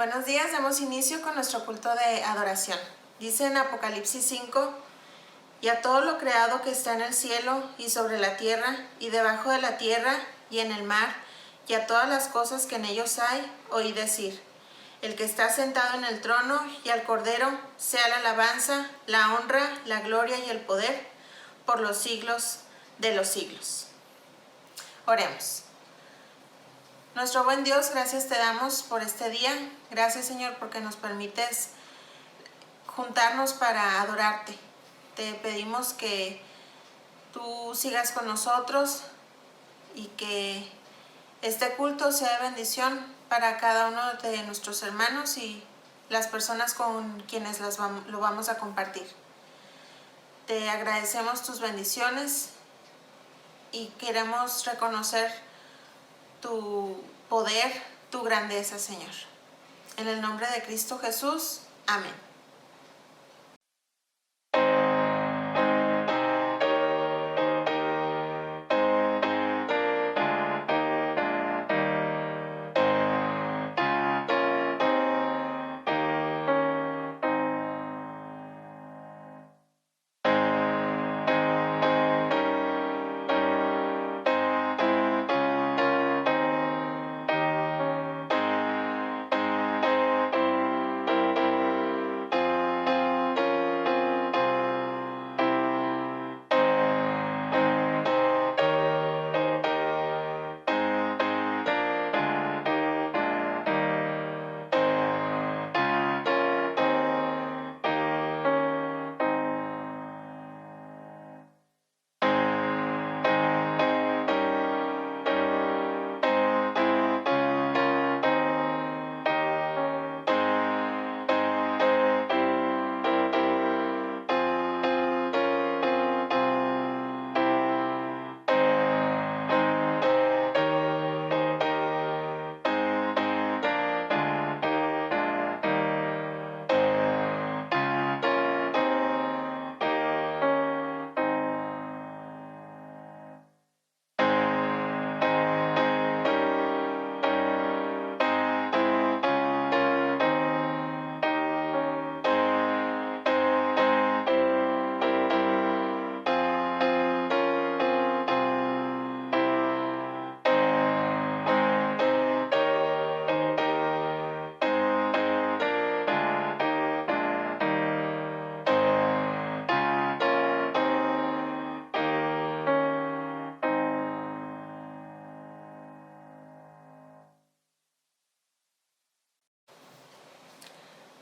Buenos días, damos inicio con nuestro culto de adoración. Dice en Apocalipsis 5, y a todo lo creado que está en el cielo y sobre la tierra y debajo de la tierra y en el mar, y a todas las cosas que en ellos hay, oí decir, el que está sentado en el trono y al Cordero, sea la alabanza, la honra, la gloria y el poder, por los siglos de los siglos. Oremos. Nuestro buen Dios, gracias te damos por este día. Gracias, Señor, porque nos permites juntarnos para adorarte. Te pedimos que tú sigas con nosotros y que este culto sea de bendición para cada uno de nuestros hermanos y las personas con quienes lo vamos a compartir. Te agradecemos tus bendiciones y queremos reconocer tu poder, tu grandeza, Señor. En el nombre de Cristo Jesús. Amén.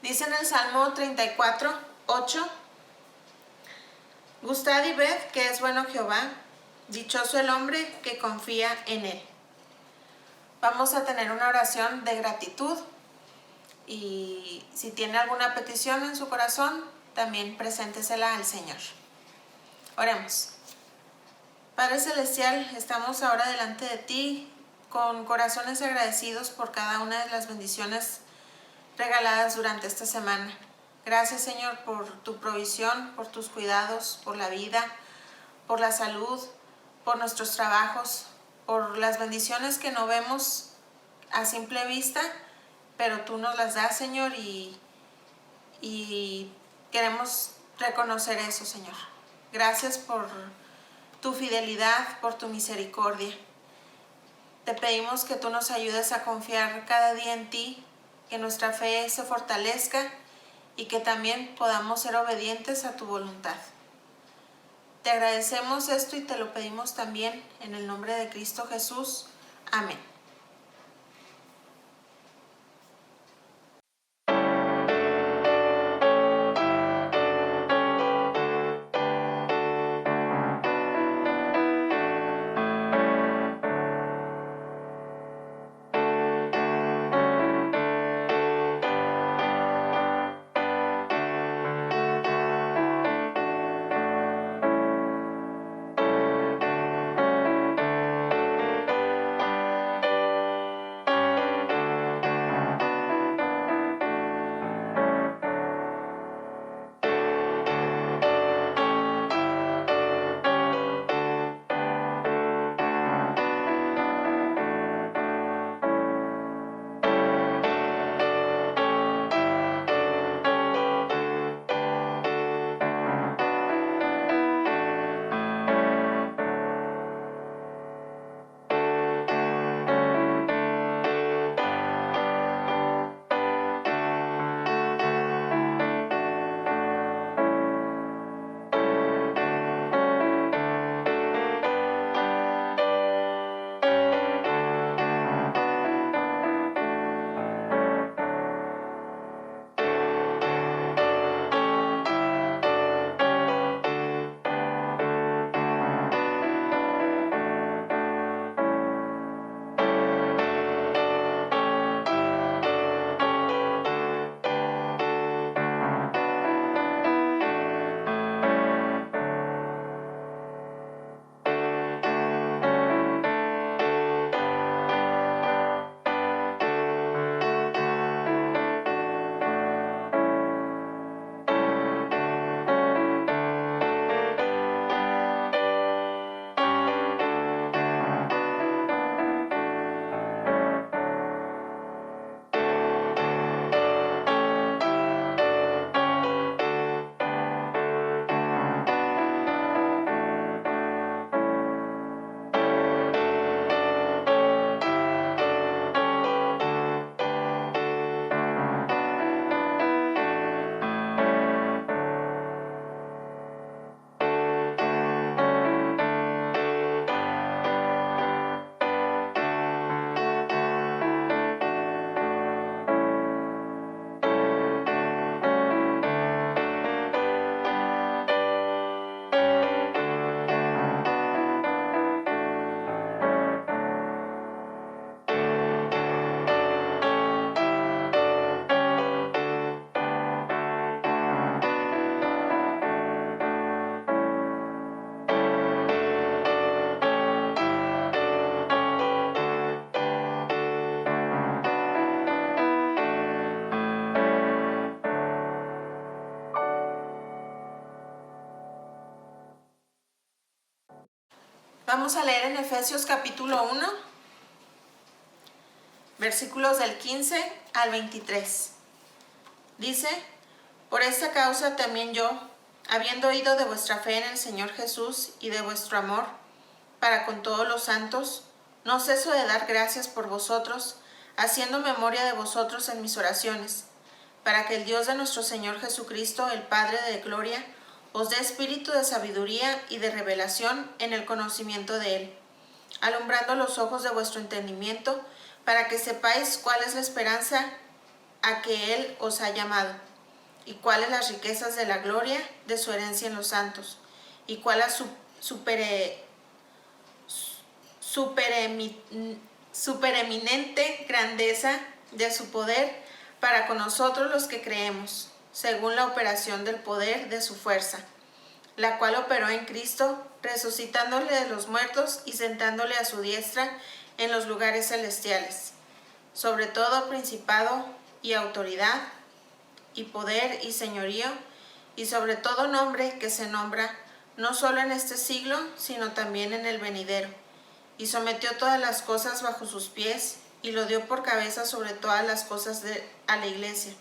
Dice en el Salmo 34, 8, Gustad y ved que es bueno Jehová, dichoso el hombre que confía en él. Vamos a tener una oración de gratitud y si tiene alguna petición en su corazón, también preséntesela al Señor. Oremos. Padre Celestial, estamos ahora delante de ti con corazones agradecidos por cada una de las bendiciones regaladas durante esta semana. Gracias, Señor, por tu provisión, por tus cuidados, por la vida, por la salud, por nuestros trabajos, por las bendiciones que no vemos a simple vista, pero tú nos las das, Señor, y queremos reconocer eso, Señor. Gracias por tu fidelidad, por tu misericordia. Te pedimos que tú nos ayudes a confiar cada día en ti, que nuestra fe se fortalezca y que también podamos ser obedientes a tu voluntad. Te agradecemos esto y te lo pedimos también en el nombre de Cristo Jesús. Amén. Vamos a leer en Efesios capítulo 1, versículos del 15 al 23. Dice: por esta causa también yo, habiendo oído de vuestra fe en el Señor Jesús y de vuestro amor para con todos los santos, no ceso de dar gracias por vosotros, haciendo memoria de vosotros en mis oraciones, para que el Dios de nuestro Señor Jesucristo, el Padre de gloria, os dé espíritu de sabiduría y de revelación en el conocimiento de Él, alumbrando los ojos de vuestro entendimiento, para que sepáis cuál es la esperanza a que Él os ha llamado, y cuáles las riquezas de la gloria de su herencia en los santos, y cuál la supereminente grandeza de su poder para con nosotros los que creemos, según la operación del poder de su fuerza, la cual operó en Cristo, resucitándole de los muertos y sentándole a su diestra en los lugares celestiales, sobre todo principado y autoridad, y poder y señorío, y sobre todo nombre que se nombra, no solo en este siglo, sino también en el venidero. Y sometió todas las cosas bajo sus pies, y lo dio por cabeza sobre todas las cosas a la iglesia,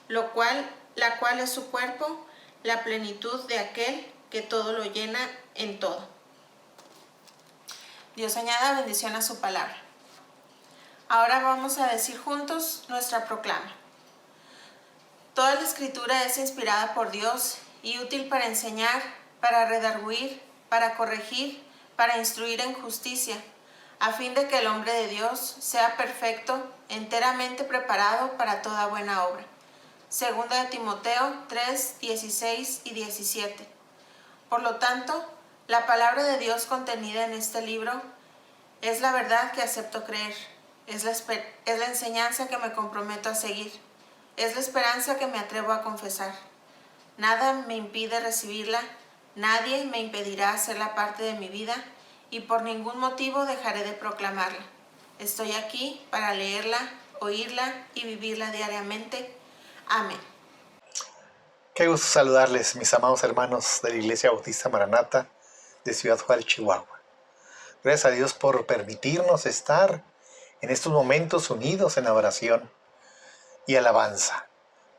la cual es su cuerpo, la plenitud de aquel que todo lo llena en todo. Dios añada bendición a su palabra. Ahora vamos a decir juntos nuestra proclama. Toda la Escritura es inspirada por Dios y útil para enseñar, para redarguir, para corregir, para instruir en justicia, a fin de que el hombre de Dios sea perfecto, enteramente preparado para toda buena obra. Segunda de Timoteo 3, 16 y 17. Por lo tanto, la palabra de Dios contenida en este libro es la verdad que acepto creer, es la enseñanza que me comprometo a seguir, es la esperanza que me atrevo a confesar. Nada me impide recibirla, nadie me impedirá hacerla parte de mi vida, y por ningún motivo dejaré de proclamarla. Estoy aquí para leerla, oírla y vivirla diariamente. Amén. Qué gusto saludarles, mis amados hermanos de la Iglesia Bautista Maranata de Ciudad Juárez, Chihuahua. Gracias a Dios por permitirnos estar en estos momentos unidos en adoración y alabanza,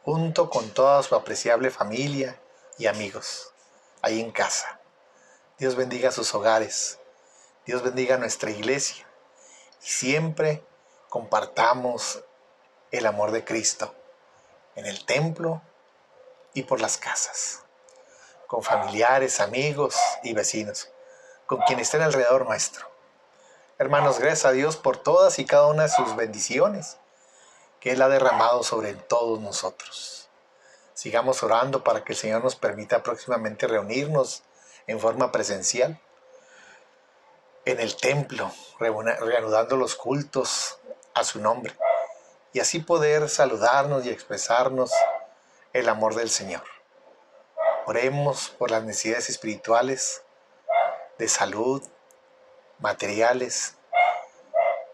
junto con toda su apreciable familia y amigos, ahí en casa. Dios bendiga sus hogares, Dios bendiga nuestra iglesia, y siempre compartamos el amor de Cristo en el templo y por las casas, con familiares, amigos y vecinos, con quienes estén alrededor nuestro. Hermanos, gracias a Dios por todas y cada una de sus bendiciones que Él ha derramado sobre todos nosotros. Sigamos orando para que el Señor nos permita próximamente reunirnos en forma presencial en el templo, reanudando los cultos a su nombre, y así poder saludarnos y expresarnos el amor del Señor. Oremos por las necesidades espirituales, de salud, materiales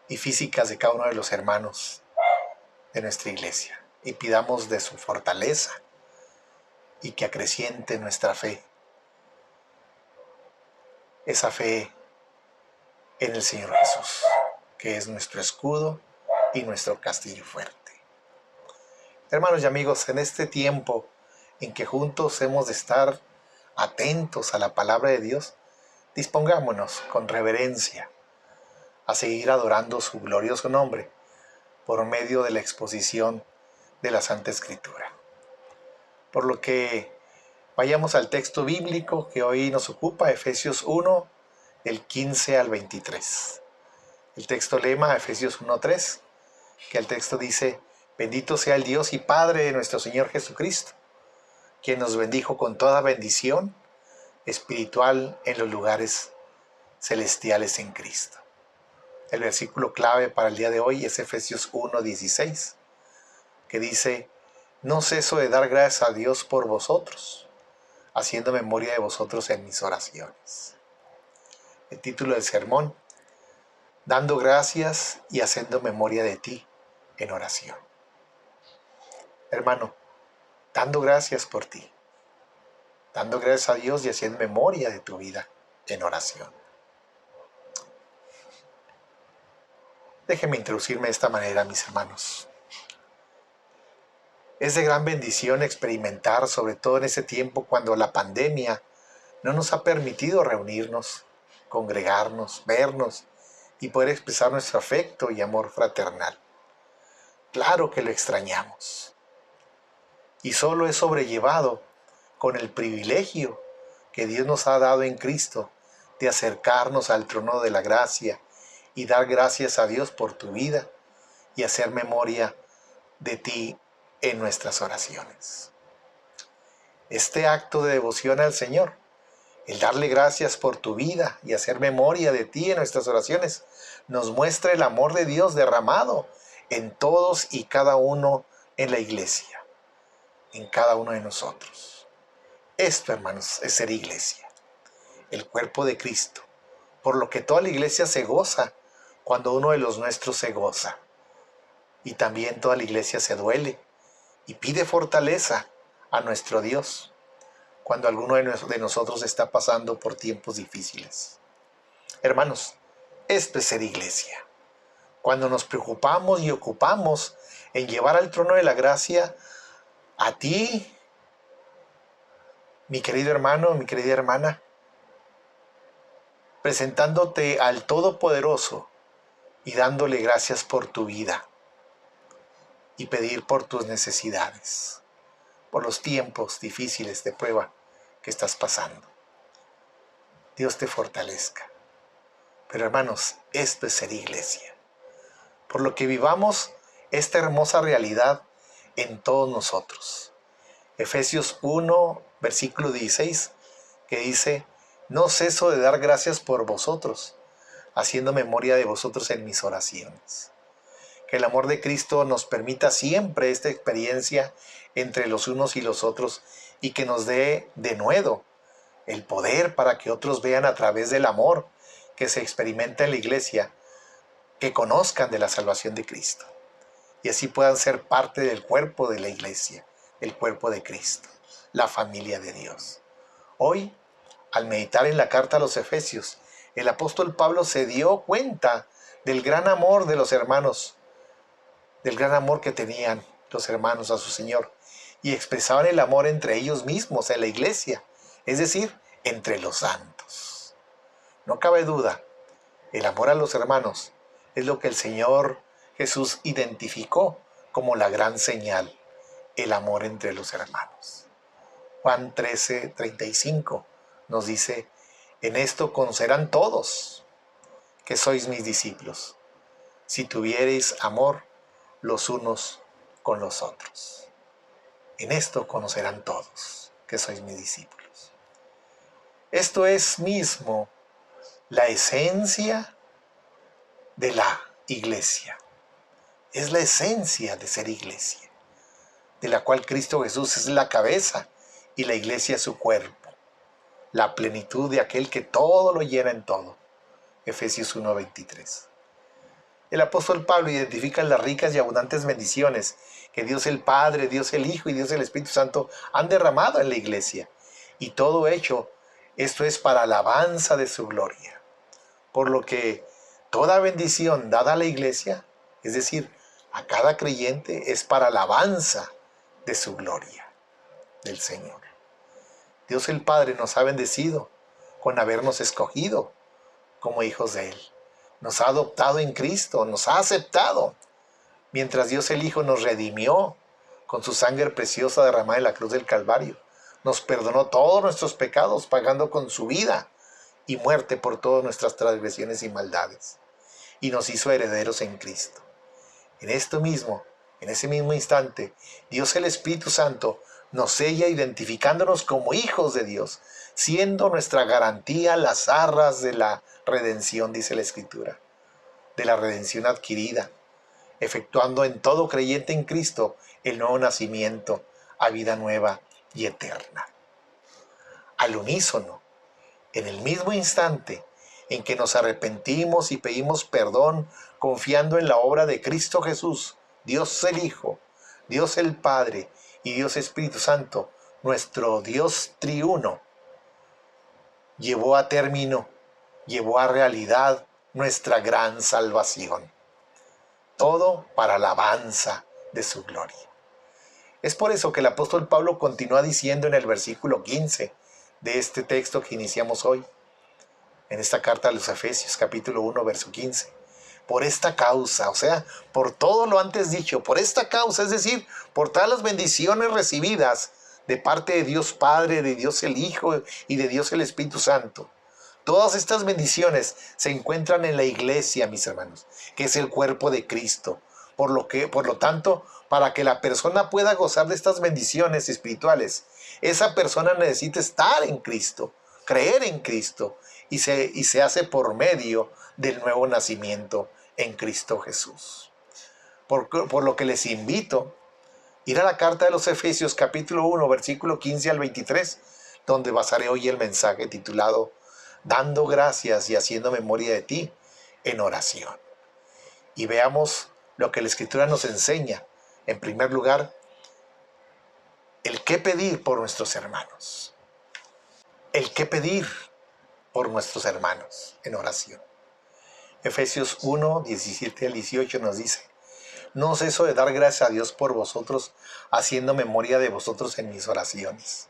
y físicas de cada uno de los hermanos de nuestra iglesia, y pidamos de su fortaleza y que acreciente nuestra fe, esa fe en el Señor Jesús, que es nuestro escudo y nuestro castillo fuerte. Hermanos y amigos, en este tiempo en que juntos hemos de estar atentos a la palabra de Dios, dispongámonos con reverencia a seguir adorando su glorioso nombre por medio de la exposición de la Santa Escritura. Por lo que vayamos al texto bíblico que hoy nos ocupa, Efesios 1, del 15 al 23. El texto lema, Efesios 1:3, que el texto dice: bendito sea el Dios y Padre de nuestro Señor Jesucristo, quien nos bendijo con toda bendición espiritual en los lugares celestiales en Cristo. El versículo clave para el día de hoy es Efesios 1:16, que dice: no ceso de dar gracias a Dios por vosotros, haciendo memoria de vosotros en mis oraciones. El título del sermón: dando gracias y haciendo memoria de ti en oración. Hermano, dando gracias por ti, dando gracias a Dios y haciendo memoria de tu vida en oración. Déjenme introducirme de esta manera, mis hermanos. Es de gran bendición experimentar, sobre todo en ese tiempo cuando la pandemia no nos ha permitido reunirnos, congregarnos, vernos y poder expresar nuestro afecto y amor fraternal. Claro que lo extrañamos. Y solo es sobrellevado con el privilegio que Dios nos ha dado en Cristo de acercarnos al trono de la gracia y dar gracias a Dios por tu vida y hacer memoria de ti en nuestras oraciones. Este acto de devoción al Señor, el darle gracias por tu vida y hacer memoria de ti en nuestras oraciones, nos muestra el amor de Dios derramado en todos y cada uno en la iglesia, en cada uno de nosotros. Esto, hermanos, es ser iglesia, el cuerpo de Cristo, por lo que toda la iglesia se goza cuando uno de los nuestros se goza. Y también toda la iglesia se duele y pide fortaleza a nuestro Dios cuando alguno de nosotros está pasando por tiempos difíciles. Hermanos, esto es ser iglesia. Cuando nos preocupamos y ocupamos en llevar al trono de la gracia a ti, mi querido hermano, mi querida hermana, presentándote al Todopoderoso y dándole gracias por tu vida y pedir por tus necesidades, por los tiempos difíciles de prueba que estás pasando. Dios te fortalezca. Pero hermanos, esto es ser iglesia. Por lo que vivamos esta hermosa realidad en todos nosotros. Efesios 1, versículo 16, que dice: no ceso de dar gracias por vosotros, haciendo memoria de vosotros en mis oraciones. Que el amor de Cristo nos permita siempre esta experiencia entre los unos y los otros y que nos dé de nuevo el poder para que otros vean a través del amor que se experimenta en la iglesia, que conozcan de la salvación de Cristo y así puedan ser parte del cuerpo de la iglesia, el cuerpo de Cristo, la familia de Dios. Hoy, al meditar en la carta a los Efesios, el apóstol Pablo se dio cuenta del gran amor de los hermanos, del gran amor que tenían los hermanos a su Señor, y expresaban el amor entre ellos mismos en la iglesia, es decir, entre los santos. No cabe duda, el amor a los hermanos es lo que el Señor Jesús identificó como la gran señal, el amor entre los hermanos. Juan 13:35 nos dice: en esto conocerán todos que sois mis discípulos, si tuviereis amor los unos con los otros. En esto conocerán todos que sois mis discípulos. Esto es mismo la esencia de la iglesia. Es la esencia de ser iglesia, de la cual Cristo Jesús es la cabeza y la iglesia es su cuerpo, la plenitud de aquel que todo lo llena en todo. Efesios 1:23. El apóstol Pablo identifica las ricas y abundantes bendiciones que Dios el Padre, Dios el Hijo y Dios el Espíritu Santo han derramado en la iglesia. Y todo hecho, esto es para alabanza de su gloria. Por lo que toda bendición dada a la iglesia, es decir, a cada creyente, es para alabanza de su gloria, del Señor. Dios el Padre nos ha bendecido con habernos escogido como hijos de Él. Nos ha adoptado en Cristo, nos ha aceptado, mientras Dios el Hijo nos redimió con su sangre preciosa derramada en la cruz del Calvario. Nos perdonó todos nuestros pecados, pagando con su vida y muerte por todas nuestras transgresiones y maldades. Y nos hizo herederos en Cristo. En ese mismo instante, Dios el Espíritu Santo nos sella identificándonos como hijos de Dios, siendo nuestra garantía las arras de la redención, dice la Escritura, de la redención adquirida, efectuando en todo creyente en Cristo el nuevo nacimiento a vida nueva y eterna. Al unísono, en el mismo instante en que nos arrepentimos y pedimos perdón, confiando en la obra de Cristo Jesús, Dios el Hijo, Dios el Padre y Dios Espíritu Santo, nuestro Dios triuno, llevó a término, llevó a realidad nuestra gran salvación. todo para alabanza de su gloria. Es por eso que el apóstol Pablo continúa diciendo en el versículo 15 de este texto que iniciamos hoy, en esta carta a los Efesios, capítulo 1, verso 15. Por esta causa, o sea, por todo lo antes dicho, por esta causa, es decir, por todas las bendiciones recibidas de parte de Dios Padre, de Dios el Hijo y de Dios el Espíritu Santo. Todas estas bendiciones se encuentran en la iglesia, mis hermanos, que es el cuerpo de Cristo. Por lo tanto, para que la persona pueda gozar de estas bendiciones espirituales, esa persona necesita estar en Cristo, creer en Cristo, y se hace por medio del nuevo nacimiento en Cristo Jesús. Por lo que les invito a ir a la carta de los Efesios, capítulo 1, versículo 15 al 23, donde basaré hoy el mensaje titulado Dando gracias y haciendo memoria de ti en oración. Y veamos lo que la Escritura nos enseña. En primer lugar, el qué pedir por nuestros hermanos. El qué pedir por nuestros hermanos en oración. Efesios 1, 17 al 18 nos dice: No ceso de dar gracias a Dios por vosotros, haciendo memoria de vosotros en mis oraciones,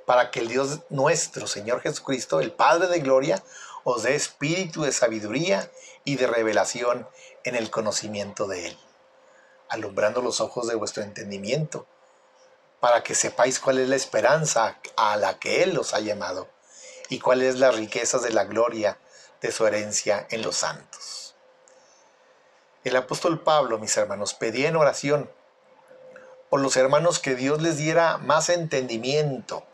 para que el Dios nuestro, Señor Jesucristo, el Padre de gloria, os dé espíritu de sabiduría y de revelación en el conocimiento de Él, alumbrando los ojos de vuestro entendimiento, para que sepáis cuál es la esperanza a la que Él os ha llamado, y cuáles las riquezas de la gloria de su herencia en los santos. El apóstol Pablo, mis hermanos, pedía en oración por los hermanos que Dios les diera más entendimiento.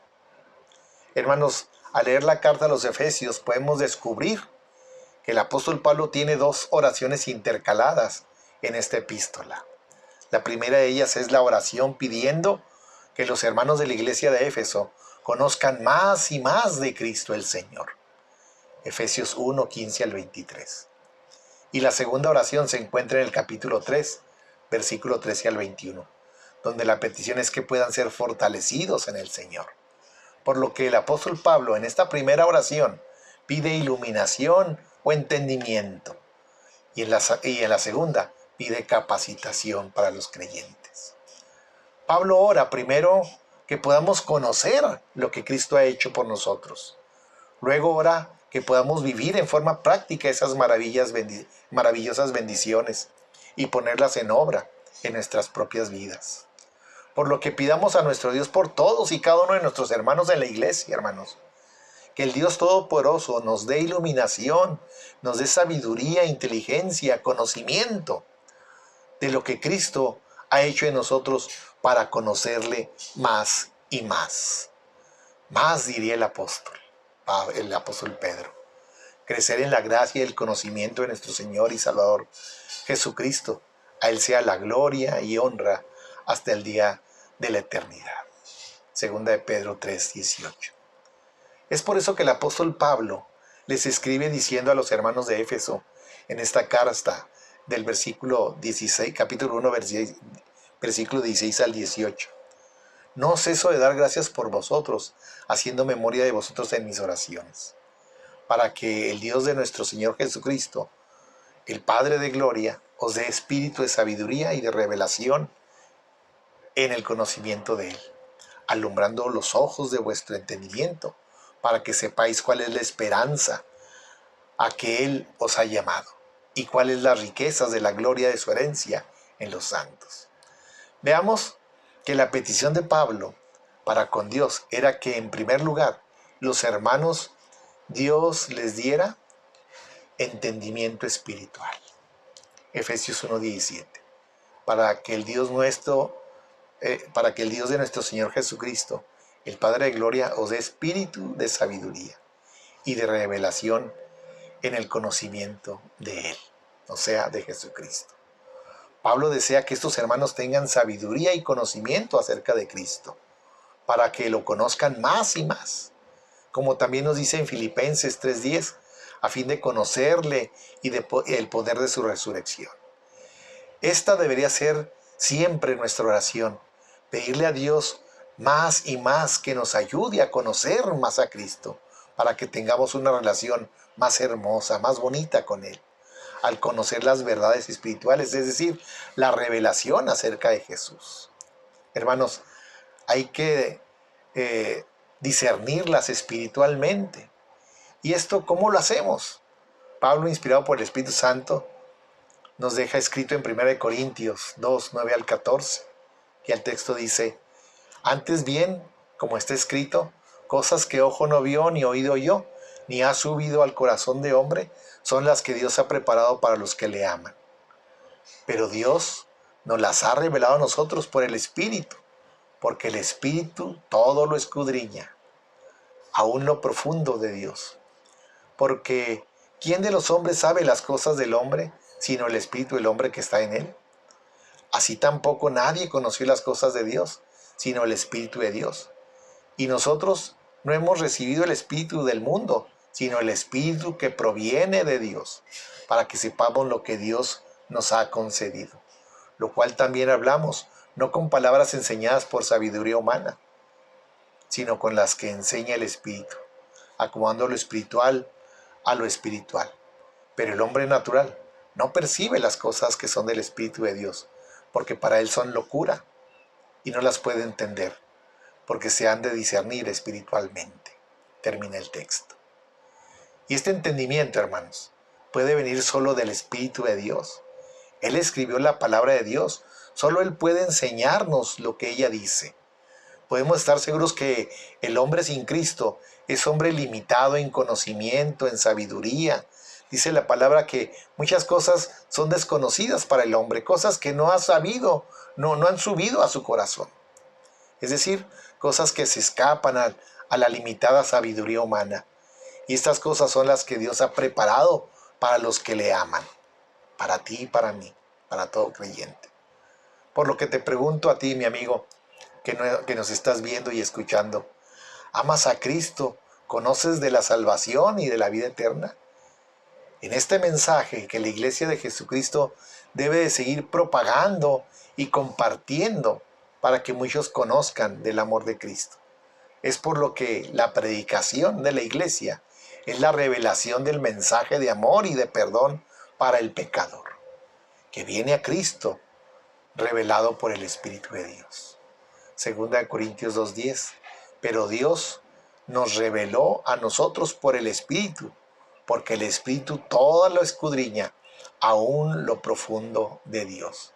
Hermanos, al leer la carta a los Efesios podemos descubrir que el apóstol Pablo tiene dos oraciones intercaladas en esta epístola. La primera de ellas es la oración pidiendo que los hermanos de la iglesia de Éfeso conozcan más y más de Cristo el Señor. Efesios 1, 15 al 23. Y la segunda oración se encuentra en el capítulo 3, versículo 13 al 21, donde la petición es que puedan ser fortalecidos en el Señor. Por lo que el apóstol Pablo en esta primera oración pide iluminación o entendimiento, y en la segunda pide capacitación para los creyentes. Pablo ora primero que podamos conocer lo que Cristo ha hecho por nosotros. Luego ora que podamos vivir en forma práctica esas maravillosas bendiciones y ponerlas en obra en nuestras propias vidas. Por lo que pidamos a nuestro Dios por todos y cada uno de nuestros hermanos en la iglesia, hermanos. Que el Dios Todopoderoso nos dé iluminación, nos dé sabiduría, inteligencia, conocimiento de lo que Cristo ha hecho en nosotros para conocerle más y más. Más, diría el apóstol Pedro. Crecer en la gracia y el conocimiento de nuestro Señor y Salvador Jesucristo. A Él sea la gloria y honra hasta el día de la eternidad. Segunda de Pedro 3, 18. Es por eso que el apóstol Pablo les escribe diciendo a los hermanos de Éfeso en esta carta del versículo 16, capítulo 1, versículo 16 al 18. No ceso de dar gracias por vosotros, haciendo memoria de vosotros en mis oraciones, para que el Dios de nuestro Señor Jesucristo, el Padre de gloria, os dé espíritu de sabiduría y de revelación en el conocimiento de Él, alumbrando los ojos de vuestro entendimiento, para que sepáis cuál es la esperanza a que Él os ha llamado, y cuáles las riquezas de la gloria de su herencia en los santos. Veamos que la petición de Pablo para con Dios era que, en primer lugar, los hermanos Dios les diera entendimiento espiritual. Efesios 1:17. Para que el Dios de nuestro Señor Jesucristo, el Padre de gloria, os dé espíritu de sabiduría y de revelación en el conocimiento de Él, o sea, de Jesucristo. Pablo desea que estos hermanos tengan sabiduría y conocimiento acerca de Cristo, para que lo conozcan más y más, como también nos dice en Filipenses 3:10, a fin de conocerle y el poder de su resurrección. Esta debería ser siempre nuestra oración, pedirle a Dios más y más que nos ayude a conocer más a Cristo, para que tengamos una relación más hermosa, más bonita con Él. al conocer las verdades espirituales, es decir, la revelación acerca de Jesús. Hermanos, hay que discernirlas espiritualmente. ¿Y esto cómo lo hacemos? Pablo, inspirado por el Espíritu Santo, nos deja escrito en 1 Corintios 2, 9 al 14, que el texto dice: antes bien, como está escrito, cosas que ojo no vio, ni oído oyó, ni ha subido al corazón de hombre, son las que Dios ha preparado para los que le aman. Pero Dios nos las ha revelado a nosotros por el Espíritu, porque el Espíritu todo lo escudriña, aún lo profundo de Dios. Porque ¿quién de los hombres sabe las cosas del hombre, sino el Espíritu del hombre que está en él? Así tampoco nadie conoció las cosas de Dios, sino el Espíritu de Dios. Y nosotros no hemos recibido el Espíritu del mundo, sino el Espíritu que proviene de Dios, para que sepamos lo que Dios nos ha concedido. Lo cual también hablamos, no con palabras enseñadas por sabiduría humana, sino con las que enseña el Espíritu, acomodando lo espiritual a lo espiritual. Pero el hombre natural no percibe las cosas que son del Espíritu de Dios, porque para él son locura, y no las puede entender, porque se han de discernir espiritualmente. Termina el texto. Y este entendimiento, hermanos, puede venir solo del Espíritu de Dios. Él escribió la palabra de Dios, solo Él puede enseñarnos lo que ella dice. Podemos estar seguros que el hombre sin Cristo es hombre limitado en conocimiento, en sabiduría. Dice la palabra que muchas cosas son desconocidas para el hombre, cosas que no ha sabido, no han subido a su corazón. Es decir, cosas que se escapan a la limitada sabiduría humana. Y estas cosas son las que Dios ha preparado para los que le aman, para ti y para mí, para todo creyente. Por lo que te pregunto a ti, mi amigo, que nos estás viendo y escuchando, ¿amas a Cristo? ¿Conoces de la salvación y de la vida eterna? En este mensaje que la Iglesia de Jesucristo debe de seguir propagando y compartiendo para que muchos conozcan del amor de Cristo. Es por lo que la predicación de la Iglesia es la revelación del mensaje de amor y de perdón para el pecador, que viene a Cristo revelado por el Espíritu de Dios. 2 Corintios 2:10. Pero Dios nos reveló a nosotros por el Espíritu, porque el Espíritu todo lo escudriña, aún lo profundo de Dios.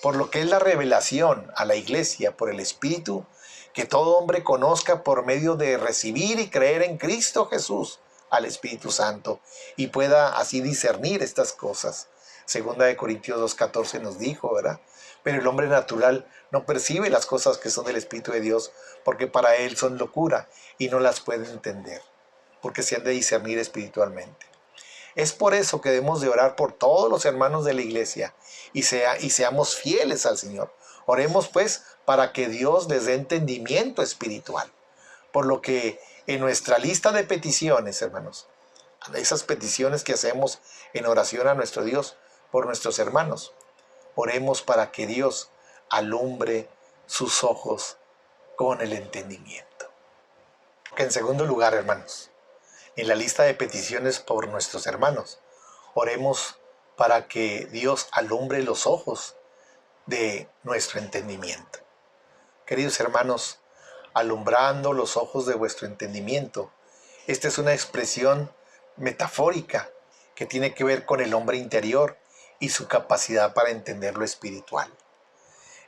Por lo que es la revelación a la Iglesia por el Espíritu, que todo hombre conozca por medio de recibir y creer en Cristo Jesús al Espíritu Santo, y pueda así discernir estas cosas. 2 Corintios 2:14 nos dijo, ¿verdad? Pero el hombre natural no percibe las cosas que son del Espíritu de Dios, porque para él son locura y no las puede entender, porque se han de discernir espiritualmente. Es por eso que debemos de orar por todos los hermanos de la Iglesia y seamos fieles al Señor. Oremos pues para que Dios les dé entendimiento espiritual. Por lo que en nuestra lista de peticiones, hermanos, esas peticiones que hacemos en oración a nuestro Dios por nuestros hermanos, oremos para que Dios alumbre sus ojos con el entendimiento. En segundo lugar, hermanos, en la lista de peticiones por nuestros hermanos, oremos para que Dios alumbre los ojos de nuestro entendimiento. Queridos hermanos, alumbrando los ojos de vuestro entendimiento. Esta es una expresión metafórica que tiene que ver con el hombre interior y su capacidad para entender lo espiritual.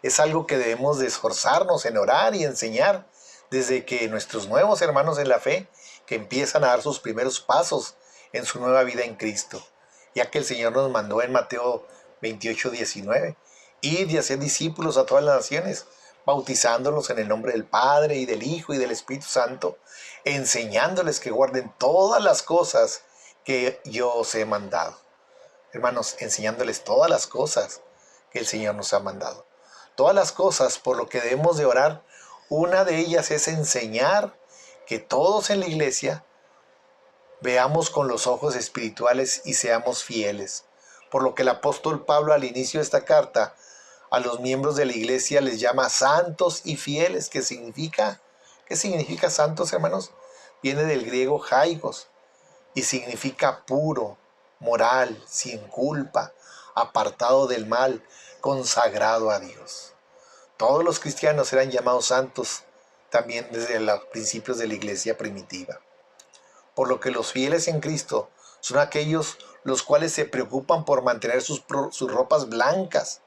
Es algo que debemos de esforzarnos en orar y enseñar desde que nuestros nuevos hermanos en la fe que empiezan a dar sus primeros pasos en su nueva vida en Cristo, ya que el Señor nos mandó en Mateo 28:19, ir y hacer discípulos a todas las naciones, bautizándolos en el nombre del Padre y del Hijo y del Espíritu Santo, enseñándoles que guarden todas las cosas que yo os he mandado. Hermanos, enseñándoles todas las cosas que el Señor nos ha mandado. Todas las cosas por lo que debemos de orar, una de ellas es enseñar que todos en la iglesia veamos con los ojos espirituales y seamos fieles. Por lo que el apóstol Pablo al inicio de esta carta a los miembros de la iglesia les llama santos y fieles. ¿Qué significa santos, hermanos? Viene del griego haigos y significa puro, moral, sin culpa, apartado del mal, consagrado a Dios. Todos los cristianos eran llamados santos también desde los principios de la iglesia primitiva. Por lo que los fieles en Cristo son aquellos los cuales se preocupan por mantener sus ropas blancas,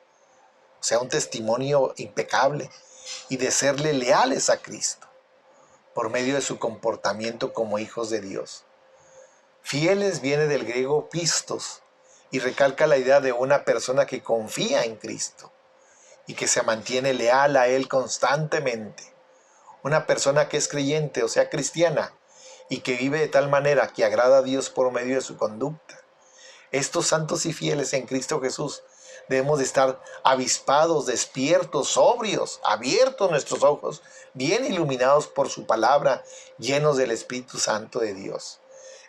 o sea, un testimonio impecable, y de serle leales a Cristo, por medio de su comportamiento como hijos de Dios. Fieles viene del griego pistos y recalca la idea de una persona que confía en Cristo y que se mantiene leal a Él constantemente. Una persona que es creyente, o sea, cristiana, y que vive de tal manera que agrada a Dios por medio de su conducta. Estos santos y fieles en Cristo Jesús debemos de estar avispados, despiertos, sobrios, abiertos nuestros ojos, bien iluminados por su palabra, llenos del Espíritu Santo de Dios.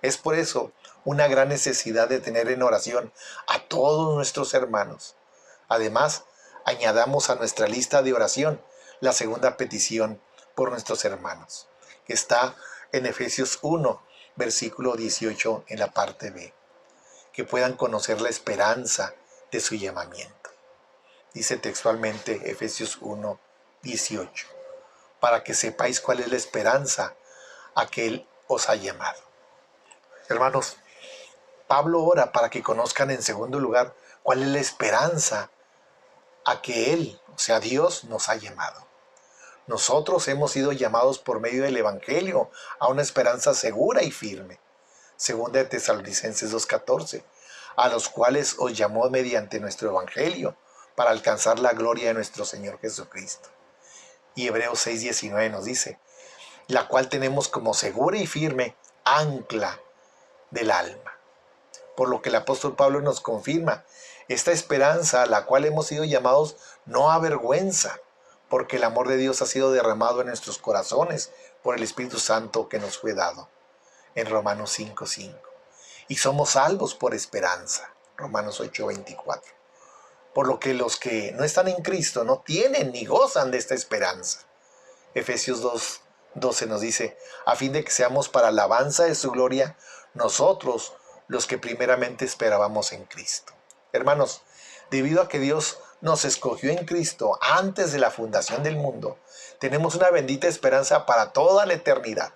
Es por eso una gran necesidad de tener en oración a todos nuestros hermanos. Además, añadamos a nuestra lista de oración la segunda petición por nuestros hermanos, que está en Efesios 1, versículo 18 en la parte B. Que puedan conocer la esperanza de su llamamiento. Dice textualmente Efesios 1, 18. Para que sepáis cuál es la esperanza a que Él os ha llamado. Hermanos, Pablo ora para que conozcan en segundo lugar cuál es la esperanza a que Él, o sea Dios, nos ha llamado. Nosotros hemos sido llamados por medio del Evangelio a una esperanza segura y firme. Segunda de Tesalonicenses 2:14, a los cuales os llamó mediante nuestro Evangelio para alcanzar la gloria de nuestro Señor Jesucristo. Y Hebreos 6:19 nos dice, la cual tenemos como segura y firme ancla del alma. Por lo que el apóstol Pablo nos confirma, esta esperanza a la cual hemos sido llamados no avergüenza, porque el amor de Dios ha sido derramado en nuestros corazones por el Espíritu Santo que nos fue dado. En Romanos 5:5. Y somos salvos por esperanza. Romanos 8:24. Por lo que los que no están en Cristo no tienen ni gozan de esta esperanza. Efesios 2:12 nos dice, a fin de que seamos para alabanza de su gloria, nosotros los que primeramente esperábamos en Cristo. Hermanos, debido a que Dios nos escogió en Cristo antes de la fundación del mundo, tenemos una bendita esperanza para toda la eternidad.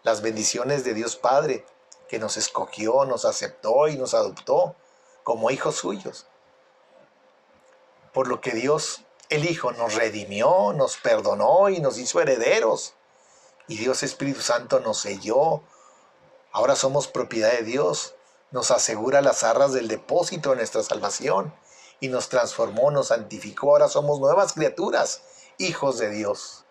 Las bendiciones de Dios Padre, que nos escogió, nos aceptó y nos adoptó como hijos suyos. Por lo que Dios, el Hijo, nos redimió, nos perdonó y nos hizo herederos. Y Dios Espíritu Santo nos selló. Ahora somos propiedad de Dios. Nos asegura las arras del depósito de nuestra salvación. Y nos transformó, nos santificó. Ahora somos nuevas criaturas, hijos de Dios.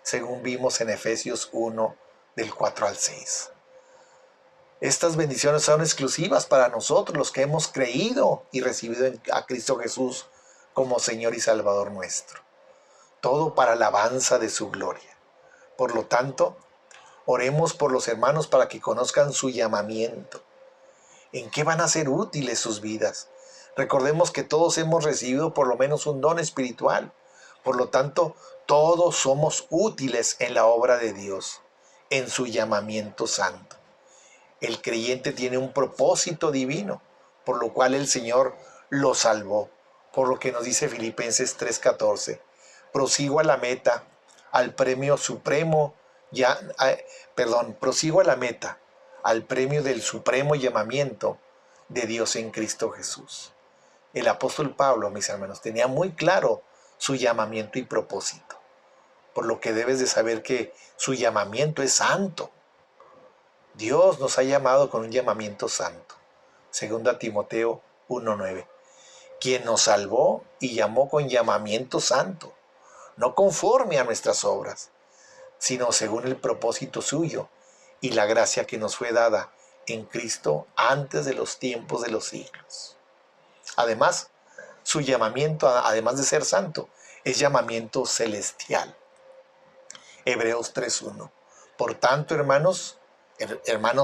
Según vimos en Efesios 1, del 4 al 6. Estas bendiciones son exclusivas para nosotros, los que hemos creído y recibido a Cristo Jesús como Señor y Salvador nuestro. Todo para alabanza de su gloria. Por lo tanto, oremos por los hermanos para que conozcan su llamamiento. ¿En qué van a ser útiles sus vidas? Recordemos que todos hemos recibido por lo menos un don espiritual. Por lo tanto, todos somos útiles en la obra de Dios, en su llamamiento santo. El creyente tiene un propósito divino, por lo cual el Señor lo salvó. Por lo que nos dice Filipenses 3:14, prosigo a la meta, al premio supremo, prosigo a la meta, al premio del supremo llamamiento de Dios en Cristo Jesús. El apóstol Pablo, mis hermanos, tenía muy claro su llamamiento y propósito, por lo que debes de saber que su llamamiento es santo. Dios nos ha llamado con un llamamiento santo. Segunda Timoteo 1:9. Quien nos salvó y llamó con llamamiento santo, no conforme a nuestras obras, sino según el propósito suyo y la gracia que nos fue dada en Cristo antes de los tiempos de los siglos. Además, su llamamiento, además de ser santo, es llamamiento celestial. Hebreos 3:1. Por tanto, hermanos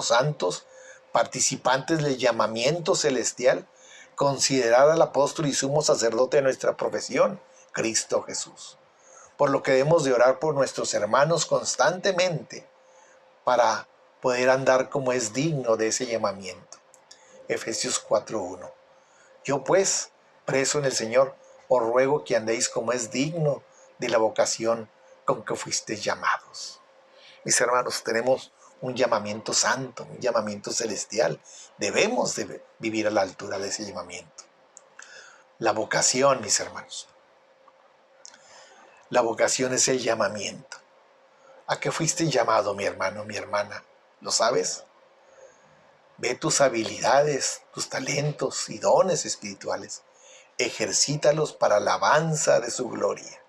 santos, participantes del llamamiento celestial, considerad al apóstol y sumo sacerdote de nuestra profesión, Cristo Jesús. Por lo que debemos de orar por nuestros hermanos constantemente para poder andar como es digno de ese llamamiento. Efesios 4:1. Yo pues, preso en el Señor, os ruego que andéis como es digno de la vocación con que fuisteis llamados. Mis hermanos, tenemos un llamamiento santo, un llamamiento celestial. Debemos de vivir a la altura de ese llamamiento. La vocación, mis hermanos. La vocación es el llamamiento. ¿A qué fuiste llamado, mi hermano, mi hermana? ¿Lo sabes? Ve tus habilidades, tus talentos y dones espirituales. Ejercítalos para la alabanza de su gloria.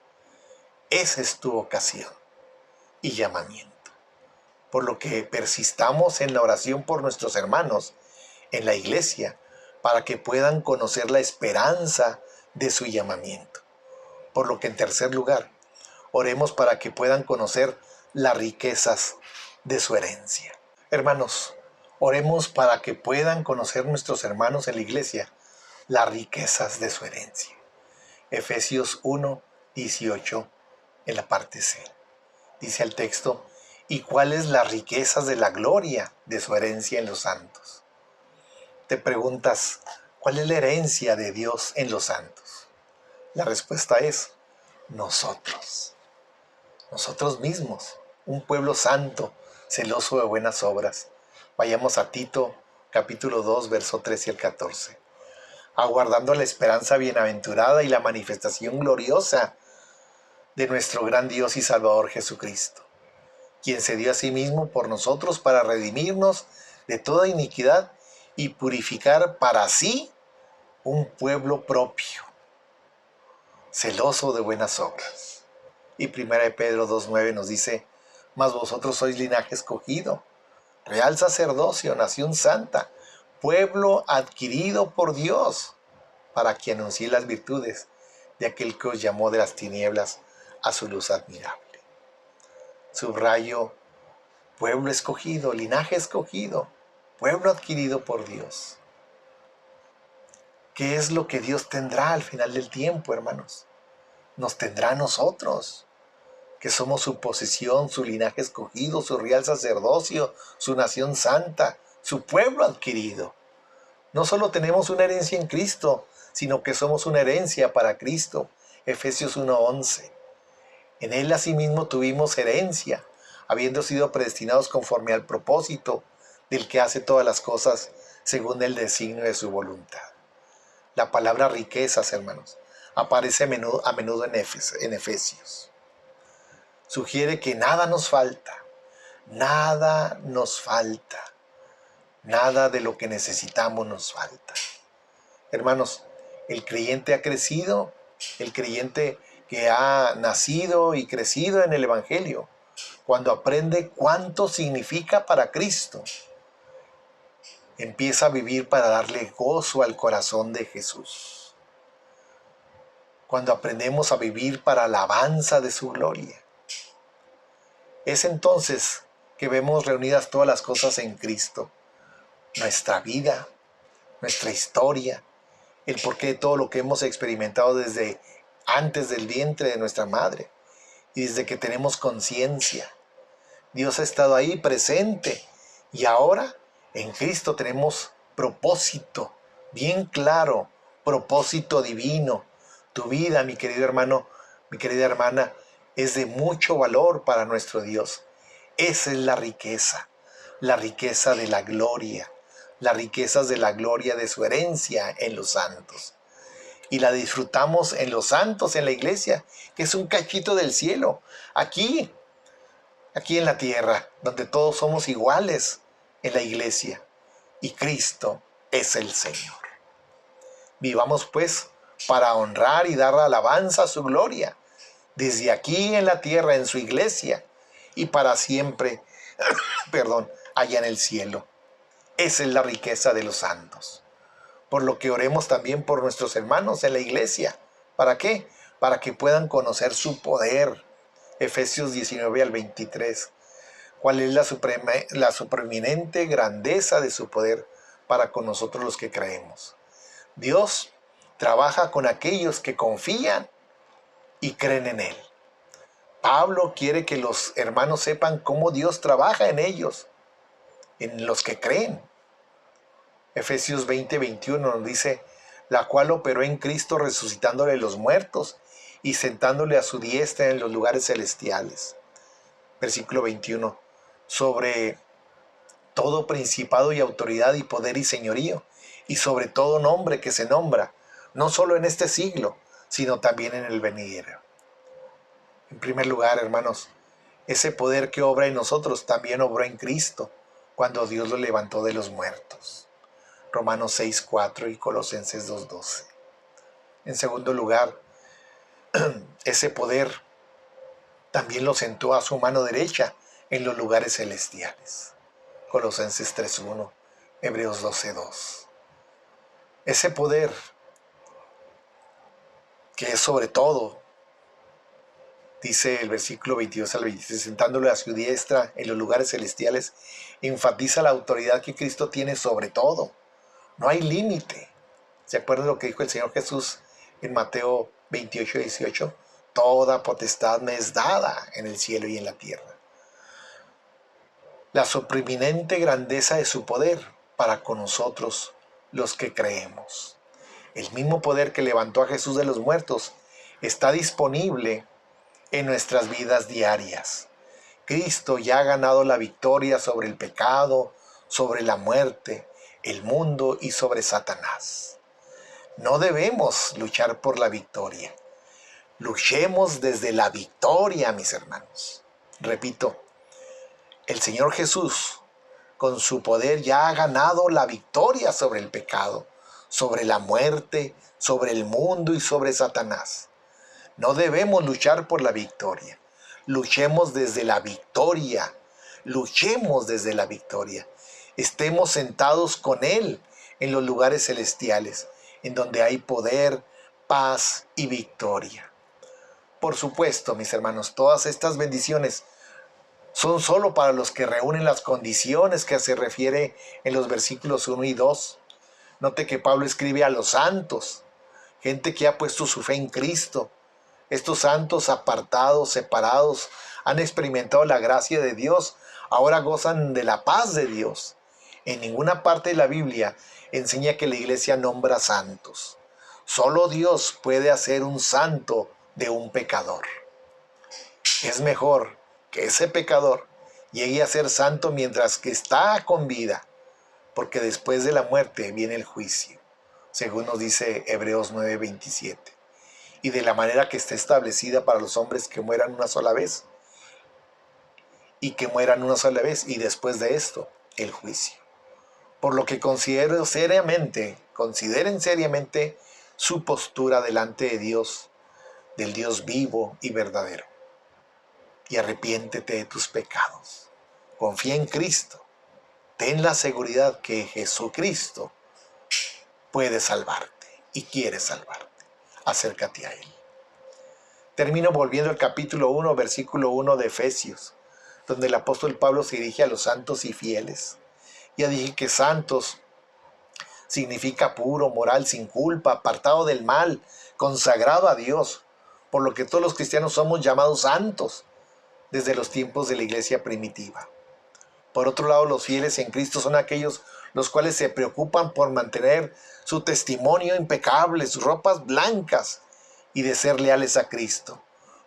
Esa es tu vocación y llamamiento. Por lo que persistamos en la oración por nuestros hermanos en la iglesia para que puedan conocer la esperanza de su llamamiento. Por lo que en tercer lugar, oremos para que puedan conocer las riquezas de su herencia. Hermanos, oremos para que puedan conocer nuestros hermanos en la iglesia las riquezas de su herencia. Efesios 1:18 en la parte C. Dice el texto, ¿y cuáles las riquezas de la gloria de su herencia en los santos? Te preguntas, ¿cuál es la herencia de Dios en los santos? La respuesta es, nosotros mismos, un pueblo santo, celoso de buenas obras. Vayamos a Tito, capítulo 2, verso 13 al 14. Aguardando la esperanza bienaventurada y la manifestación gloriosa de nuestro gran Dios y Salvador Jesucristo, quien se dio a sí mismo por nosotros para redimirnos de toda iniquidad y purificar para sí un pueblo propio, celoso de buenas obras. Y 1 Pedro 2:9 nos dice, mas vosotros sois linaje escogido, real sacerdocio, nación santa, pueblo adquirido por Dios, para que anuncie las virtudes de aquel que os llamó de las tinieblas a su luz admirable. Subrayo, pueblo escogido, linaje escogido, pueblo adquirido por Dios. ¿Qué es lo que Dios tendrá al final del tiempo, hermanos? Nos tendrá a nosotros, que somos su posesión, su linaje escogido, su real sacerdocio, su nación santa, su pueblo adquirido. No solo tenemos una herencia en Cristo, sino que somos una herencia para Cristo. Efesios 1:11. En Él asimismo tuvimos herencia, habiendo sido predestinados conforme al propósito del que hace todas las cosas según el designio de su voluntad. La palabra riquezas, hermanos, aparece a menudo en Efesios. Sugiere que nada nos falta, nada de lo que necesitamos nos falta. Hermanos, el creyente ha crecido, el creyente que ha nacido y crecido en el Evangelio, cuando aprende cuánto significa para Cristo, empieza a vivir para darle gozo al corazón de Jesús. Cuando aprendemos a vivir para alabanza de su gloria, es entonces que vemos reunidas todas las cosas en Cristo. Nuestra vida, nuestra historia, el porqué de todo lo que hemos experimentado desde antes del vientre de nuestra madre y desde que tenemos conciencia. Dios ha estado ahí presente y ahora en Cristo tenemos propósito, bien claro, propósito divino. Tu vida, mi querido hermano, mi querida hermana, es de mucho valor para nuestro Dios. Esa es la riqueza de la gloria, las riquezas de la gloria de su herencia en los santos. Y la disfrutamos en los santos, en la iglesia, que es un cachito del cielo, aquí en la tierra, donde todos somos iguales en la iglesia, y Cristo es el Señor. Vivamos pues para honrar y dar alabanza a su gloria, desde aquí en la tierra, en su iglesia, y para siempre, allá en el cielo. Esa es la riqueza de los santos. Por lo que oremos también por nuestros hermanos en la iglesia. ¿Para qué? Para que puedan conocer su poder. Efesios 19-23. ¿Cuál es la supreeminente grandeza de su poder para con nosotros los que creemos? Dios trabaja con aquellos que confían y creen en Él. Pablo quiere que los hermanos sepan cómo Dios trabaja en ellos, en los que creen. Efesios 20:21 nos dice, la cual operó en Cristo resucitándole los muertos y sentándole a su diestra en los lugares celestiales. Versículo 21, sobre todo principado y autoridad y poder y señorío, y sobre todo nombre que se nombra, no solo en este siglo, sino también en el venidero. En primer lugar, hermanos, ese poder que obra en nosotros también obró en Cristo, cuando Dios lo levantó de los muertos. Romanos 6:4 y Colosenses 2:12. En segundo lugar, ese poder también lo sentó a su mano derecha en los lugares celestiales. Colosenses 3:1, Hebreos 12:2. Ese poder que es sobre todo, dice el versículo 22 al 26, sentándole a su diestra en los lugares celestiales, enfatiza la autoridad que Cristo tiene sobre todo. No hay límite. ¿Se acuerdan lo que dijo el Señor Jesús en Mateo 28:18? Toda potestad me es dada en el cielo y en la tierra. La supreminente grandeza de su poder para con nosotros los que creemos. El mismo poder que levantó a Jesús de los muertos está disponible en nuestras vidas diarias. Cristo ya ha ganado la victoria sobre el pecado, sobre la muerte, el mundo y sobre Satanás. No debemos luchar por la victoria. Luchemos desde la victoria, mis hermanos. Repito, el Señor Jesús, con su poder, ya ha ganado la victoria sobre el pecado, sobre la muerte, sobre el mundo y sobre Satanás. No debemos luchar por la victoria. Luchemos desde la victoria. Luchemos desde la victoria. Estemos sentados con Él en los lugares celestiales, en donde hay poder, paz y victoria. Por supuesto, mis hermanos, todas estas bendiciones son solo para los que reúnen las condiciones que se refiere en los versículos 1 y 2. Note que Pablo escribe a los santos, gente que ha puesto su fe en Cristo. Estos santos apartados, separados, han experimentado la gracia de Dios, ahora gozan de la paz de Dios. En ninguna parte de la Biblia enseña que la iglesia nombra santos. Solo Dios puede hacer un santo de un pecador. Es mejor que ese pecador llegue a ser santo mientras que está con vida, porque después de la muerte viene el juicio, según nos dice Hebreos 9:27. Y de la manera que está establecida para los hombres que mueran una sola vez, y que mueran una sola vez, y después de esto, el juicio. Por lo que consideren seriamente su postura delante de Dios, del Dios vivo y verdadero. Y arrepiéntete de tus pecados. Confía en Cristo. Ten la seguridad que Jesucristo puede salvarte y quiere salvarte. Acércate a Él. Termino volviendo al capítulo 1, versículo 1 de Efesios, donde el apóstol Pablo se dirige a los santos y fieles. Ya dije que santos significa puro, moral, sin culpa, apartado del mal, consagrado a Dios, por lo que todos los cristianos somos llamados santos desde los tiempos de la iglesia primitiva. Por otro lado, los fieles en Cristo son aquellos los cuales se preocupan por mantener su testimonio impecable, sus ropas blancas, y de ser leales a Cristo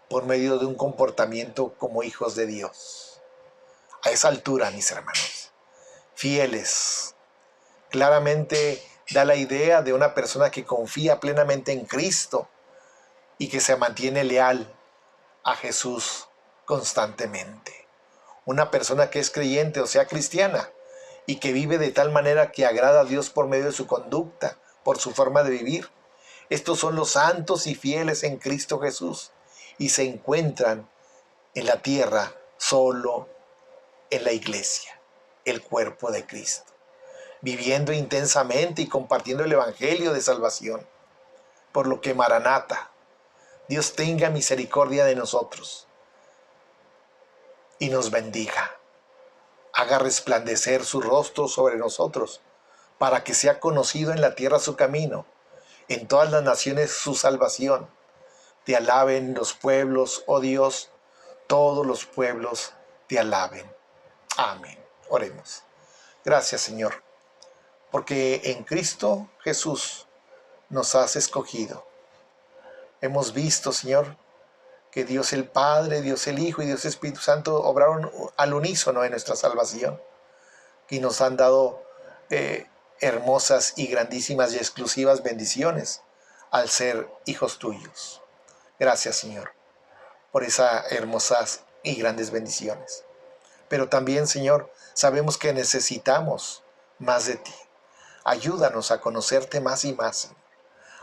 por medio de un comportamiento como hijos de Dios. A esa altura, mis hermanos, fieles, claramente da la idea de una persona que confía plenamente en Cristo y que se mantiene leal a Jesús constantemente. Una persona que es creyente, o sea, cristiana, y que vive de tal manera que agrada a Dios por medio de su conducta, por su forma de vivir. Estos son los santos y fieles en Cristo Jesús, y se encuentran en la tierra solo en la iglesia, el cuerpo de Cristo, viviendo intensamente y compartiendo el evangelio de salvación. Por lo que, Maranata, Dios tenga misericordia de nosotros y nos bendiga. Haga resplandecer su rostro sobre nosotros, para que sea conocido en la tierra su camino, en todas las naciones su salvación. Te alaben los pueblos, oh Dios, todos los pueblos te alaben. Amén. Oremos. Gracias, Señor, porque en Cristo Jesús nos has escogido. Hemos visto, Señor, que Dios el Padre, Dios el Hijo y Dios el Espíritu Santo obraron al unísono en nuestra salvación y nos han dado hermosas y grandísimas y exclusivas bendiciones al ser hijos tuyos. Gracias, Señor, por esas hermosas y grandes bendiciones. Pero también, Señor, sabemos que necesitamos más de ti. Ayúdanos a conocerte más y más.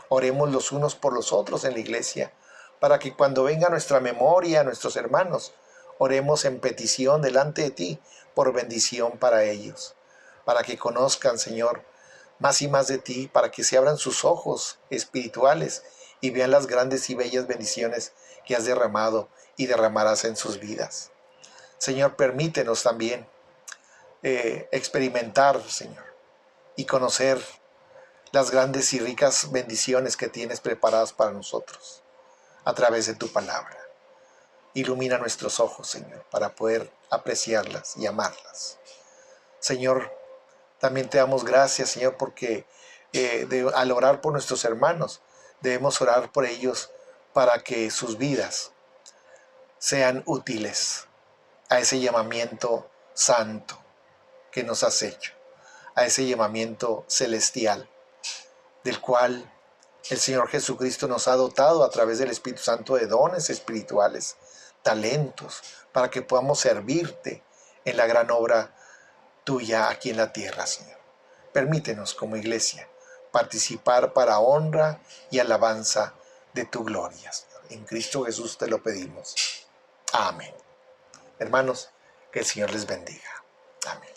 Oremos los unos por los otros en la iglesia, para que cuando venga nuestra memoria a nuestros hermanos, oremos en petición delante de ti por bendición para ellos, para que conozcan, Señor, más y más de ti, para que se abran sus ojos espirituales y vean las grandes y bellas bendiciones que has derramado y derramarás en sus vidas. Señor, permítenos también experimentar, Señor, y conocer las grandes y ricas bendiciones que tienes preparadas para nosotros a través de tu palabra. Ilumina nuestros ojos, Señor, para poder apreciarlas y amarlas. Señor, también te damos gracias, Señor, porque al orar por nuestros hermanos, debemos orar por ellos para que sus vidas sean útiles a ese llamamiento santo que nos has hecho, a ese llamamiento celestial, del cual el Señor Jesucristo nos ha dotado a través del Espíritu Santo de dones espirituales, talentos, para que podamos servirte en la gran obra tuya aquí en la tierra, Señor. Permítenos como iglesia participar para honra y alabanza de tu gloria, Señor. En Cristo Jesús te lo pedimos. Amén. Hermanos, que el Señor les bendiga. Amén.